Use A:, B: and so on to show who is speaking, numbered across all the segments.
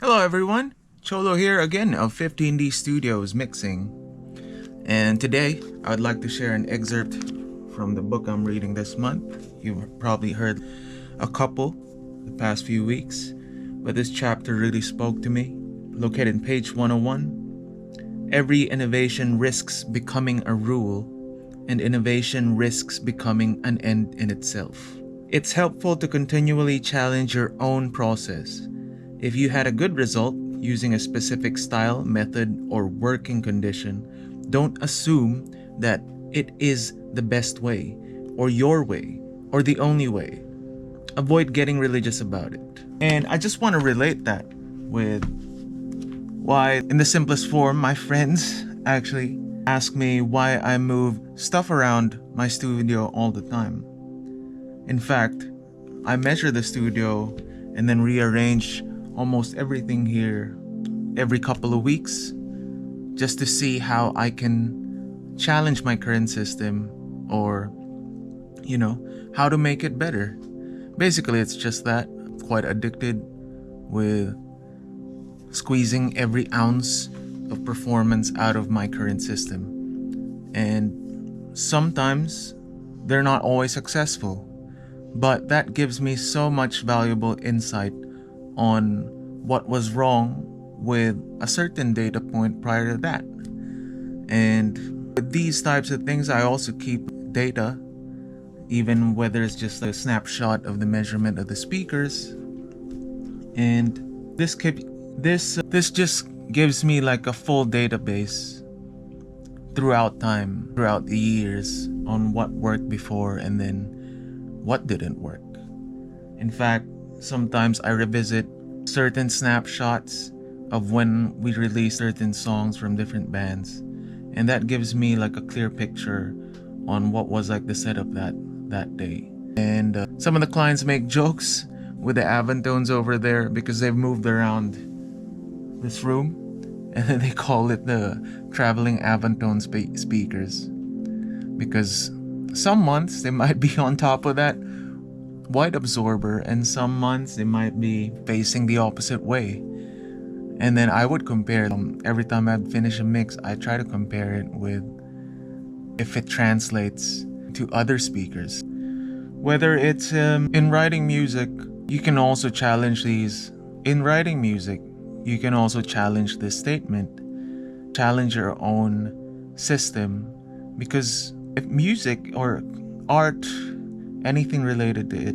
A: Hello everyone, Cholo here again of 15D Studios Mixing. And today I would like to share an excerpt from the book I'm reading this month. You've probably heard a couple the past few weeks, but this chapter really spoke to me. Located in page 101, every innovation risks becoming a rule, and innovation risks becoming an end in itself. It's helpful to continually challenge your own process. If you had a good result using a specific style, method, or working condition, don't assume that it is the best way, or your way, or the only way. Avoid getting religious about it. And I just want to relate that with why, in the simplest form, my friends actually ask me why I move stuff around my studio all the time. In fact, I measure the studio and then rearrange almost everything here every couple of weeks just to see how I can challenge my current system or, how to make it better. Basically, it's just that. I'm quite addicted with squeezing every ounce of performance out of my current system. And sometimes they're not always successful, but that gives me so much valuable insight on what was wrong with a certain data point prior to that. And with these types of things, I also keep data, even whether it's just a snapshot of the measurement of the speakers. And this just gives me like a full database throughout time, throughout the years, on what worked before and then what didn't work. In fact, sometimes I revisit certain snapshots of when we release certain songs from different bands, and that gives me like a clear picture on what was like the setup that day. And some of the clients make jokes with the Avantones over there because they've moved around this room, and then they call it the traveling Avantone speakers, because some months they might be on top of that white absorber, and some months they might be facing the opposite way. And then I would compare them every time I'd finish a mix. I try to compare it with if it translates to other speakers. Whether it's in writing music, you can also challenge these. In writing music, you can also challenge this statement, challenge your own system, because if music or art, anything related to it,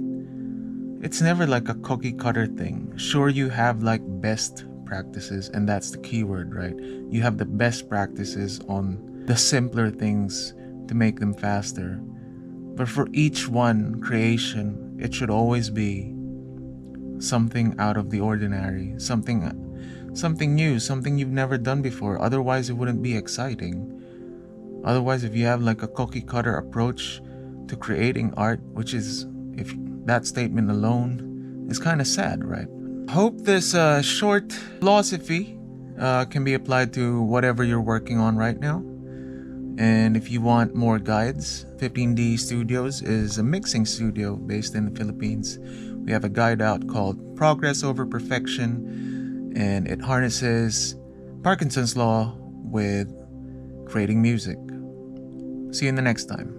A: it's never like a cookie cutter thing. Sure, you have like best practices, and that's the key word, right? You have the best practices on the simpler things to make them faster. But for each one creation, it should always be something out of the ordinary, something new, something you've never done before. Otherwise, it wouldn't be exciting. Otherwise, if you have like a cookie cutter approach to creating art, which is, if that statement alone is kind of sad, right? Hope this short philosophy can be applied to whatever you're working on right now. And if you want more guides, 15D Studios is a mixing studio based in the Philippines. We have a guide out called Progress Over Perfection, and it harnesses Parkinson's Law with creating music. See you in the next time.